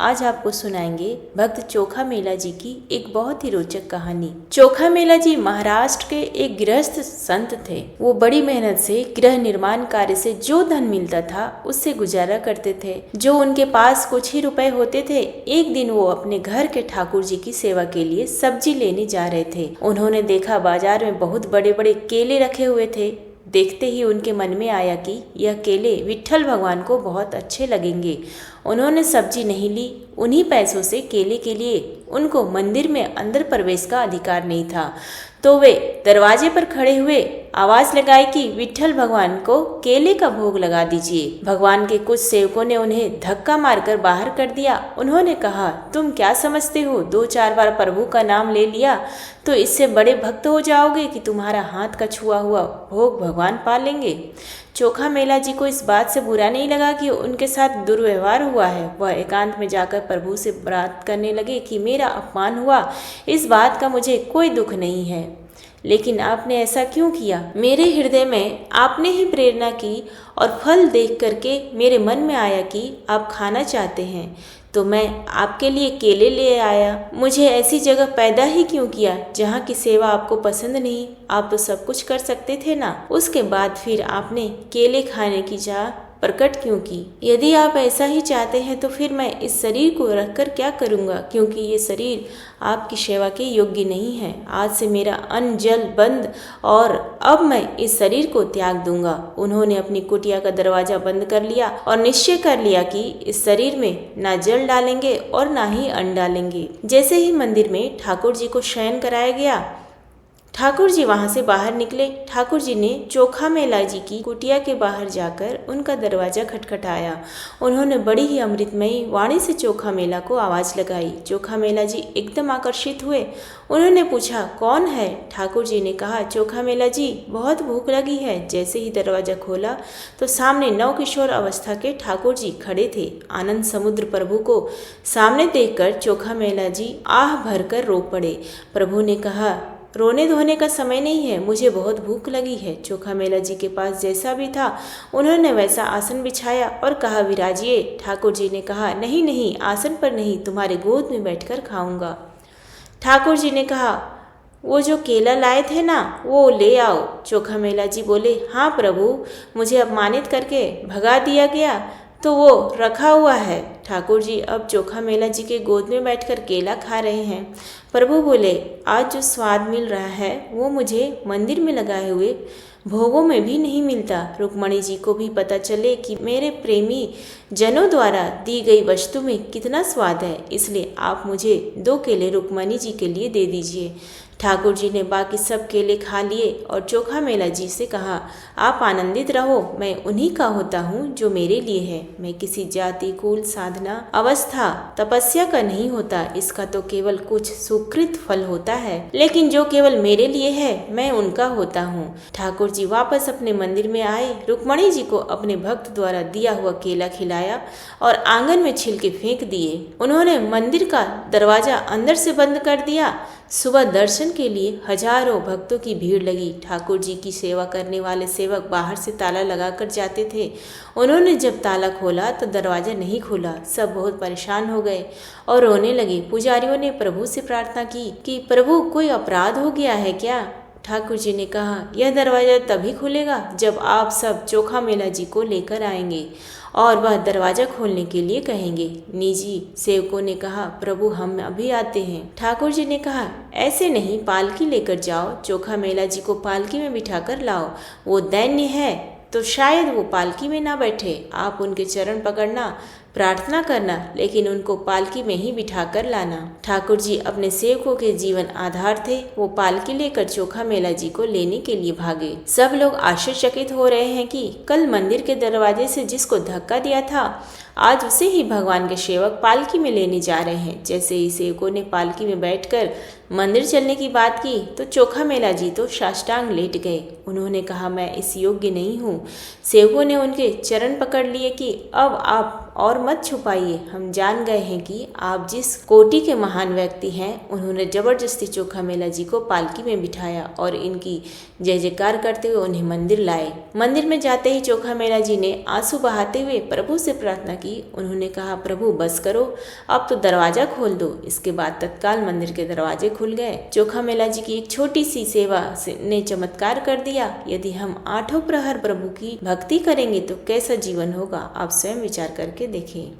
आज आपको सुनाएंगे भक्त चोखा मेला जी की एक बहुत ही रोचक कहानी। चोखा मेला जी महाराष्ट्र के एक गृहस्थ संत थे। वो बड़ी मेहनत से गृह निर्माण कार्य से जो धन मिलता था उससे गुजारा करते थे। जो उनके पास कुछ ही रुपए होते थे। एक दिन वो अपने घर के ठाकुर जी की सेवा के लिए सब्जी लेने जा रहे थे। उन्होंने देखा बाजार में बहुत बड़े बड़े केले रखे हुए थे। देखते ही उनके मन में आया कि यह केले विट्ठल भगवान को बहुत अच्छे लगेंगे। उन्होंने सब्जी नहीं ली। उन्हीं पैसों से केले के लिए उनको मंदिर में अंदर प्रवेश का अधिकार नहीं था, तो वे दरवाजे पर खड़े हुए आवाज लगाई कि विट्ठल भगवान को केले का भोग लगा दीजिए। भगवान के कुछ सेवकों ने उन्हें धक्का मारकर बाहर कर दिया। उन्होंने कहा, तुम क्या समझते हो, 2-4 बार प्रभु का नाम ले लिया तो इससे बड़े भक्त हो जाओगे कि तुम्हारा हाथ का छुआ हुआ भोग भगवान पा लेंगे। चोखा मेला जी को इस बात से बुरा नहीं लगा कि उनके साथ दुर्व्यवहार हुआ है। वह एकांत में जाकर प्रभु से बात करने लगे कि मेरा अपमान हुआ, इस बात का मुझे कोई दुख नहीं है, लेकिन आपने ऐसा क्यों किया? मेरे हृदय में आपने ही प्रेरणा की और फल देख करके मेरे मन में आया कि आप खाना चाहते हैं, तो मैं आपके लिए केले ले आया। मुझे ऐसी जगह पैदा ही क्यों किया जहाँ की सेवा आपको पसंद नहीं? आप तो सब कुछ कर सकते थे ना। उसके बाद फिर आपने केले खाने की चाह प्रकट क्यों की? यदि आप ऐसा ही चाहते हैं तो फिर मैं इस शरीर को रखकर क्या करूँगा, क्योंकि ये शरीर आपकी सेवा के योग्य नहीं है। आज से मेरा अन्न जल बंद और अब मैं इस शरीर को त्याग दूंगा। उन्होंने अपनी कुटिया का दरवाजा बंद कर लिया और निश्चय कर लिया कि इस शरीर में ना जल डालेंगे और ना ही अन्न डालेंगे। जैसे ही मंदिर में ठाकुर जी को शयन कराया गया, ठाकुर जी वहां से बाहर निकले। ठाकुर जी ने चोखा मेला जी की कुटिया के बाहर जाकर उनका दरवाजा खटखटाया। उन्होंने बड़ी ही अमृतमयी वाणी से चोखा मेला को आवाज लगाई। चोखा मेला जी एकदम आकर्षित हुए। उन्होंने पूछा, कौन है? ठाकुर जी ने कहा, चोखा मेला जी, बहुत भूख लगी है। जैसे ही दरवाजा खोला तो सामने नवकिशोर अवस्था के ठाकुर जी खड़े थे। आनंद समुद्र प्रभु को सामने देखकर चोखा मेला जी आह भरकर रो पड़े। प्रभु ने कहा, रोने धोने का समय नहीं है, मुझे बहुत भूख लगी है। चोखा मेला जी के पास जैसा भी था उन्होंने वैसा आसन बिछाया और कहा, विराजिए। ठाकुर जी ने कहा, नहीं नहीं, आसन पर नहीं, तुम्हारे गोद में बैठकर खाऊंगा। ठाकुर जी ने कहा, वो जो केला लाए थे ना, वो ले आओ। चोखा मेला जी बोले, हाँ प्रभु, मुझे अपमानित करके भगा दिया गया तो वो रखा हुआ है। ठाकुर जी अब चोखा मेला जी के गोद में बैठकर केला खा रहे हैं। प्रभु बोले, आज जो स्वाद मिल रहा है वो मुझे मंदिर में लगाए हुए भोगों में भी नहीं मिलता। रुक्मणी जी को भी पता चले कि मेरे प्रेमी जनों द्वारा दी गई वस्तु में कितना स्वाद है, इसलिए आप मुझे 2 केले रुक्मणी जी के लिए दे दीजिए। ठाकुर जी ने बाकी सब केले खा लिए और चोखा मेला जी से कहा, आप आनंदित रहो, मैं उन्हीं का होता हूँ जो मेरे लिए है। मैं किसी जाति, कुल, साधना, अवस्था, तपस्या का नहीं होता। इसका तो केवल कुछ सुकृत फल होता है, लेकिन जो केवल मेरे लिए है मैं उनका होता हूँ। ठाकुर जी वापस अपने मंदिर में आए। रुक्मणी जी को अपने भक्त द्वारा दिया हुआ केला खिलाया और आंगन में छिलके फेंक दिए। उन्होंने मंदिर का दरवाजा अंदर से बंद कर दिया। सुबह दर्शन के लिए हजारों भक्तों की भीड़ लगी। ठाकुर जी की सेवा करने वाले सेवक बाहर से ताला लगाकर जाते थे। उन्होंने जब ताला खोला तो दरवाजा नहीं खुला। सब बहुत परेशान हो गए और रोने लगे। पुजारियों ने प्रभु से प्रार्थना की कि प्रभु, कोई अपराध हो गया है क्या? ठाकुर जी ने कहा, यह दरवाजा तभी खुलेगा जब आप सब चोखा मेला जी को लेकर आएंगे और वह दरवाजा खोलने के लिए कहेंगे। निजी सेवकों ने कहा, प्रभु हम अभी आते हैं। ठाकुर जी ने कहा, ऐसे नहीं, पालकी लेकर जाओ। चोखा मेला जी को पालकी में बिठाकर लाओ। वो दैन्य है तो शायद वो पालकी में ना बैठे। आप उनके चरण पकड़ना, प्रार्थना करना, लेकिन उनको पालकी में ही बिठा कर लाना। ठाकुर जी अपने सेवकों के जीवन आधार थे। वो पालकी लेकर चोखा मेला जी को लेने के लिए भागे। सब लोग आश्चर्यचकित हो रहे हैं कि कल मंदिर के दरवाजे से जिसको धक्का दिया था आज उसे ही भगवान के सेवक पालकी में लेने जा रहे हैं। जैसे ही सेवकों ने पालकी में बैठकर मंदिर चलने की बात की तो चोखा मेला जी तो साष्टांग लेट गए। उन्होंने कहा, मैं इस योग्य नहीं हूँ। सेवकों ने उनके चरण पकड़ लिए कि अब आप और मत छुपाइए, हम जान गए हैं कि आप जिस कोटि के महान व्यक्ति हैं। उन्होंने जबरदस्ती चोखा मेला जी को पालकी में बिठाया और इनकी जय जयकार करते हुए उन्हें मंदिर लाए। मंदिर में जाते ही चोखा मेला जी ने आंसू बहाते हुए प्रभु से प्रार्थना की। उन्होंने कहा, प्रभु बस करो, अब तो दरवाजा खोल दो। इसके बाद तत्काल मंदिर के दरवाजे खुल गए। चोखा मेला जी की एक छोटी सी सेवा ने चमत्कार कर दिया। यदि हम 8 प्रहर प्रभु की भक्ति करेंगे तो कैसा जीवन होगा, आप स्वयं विचार करके देखें।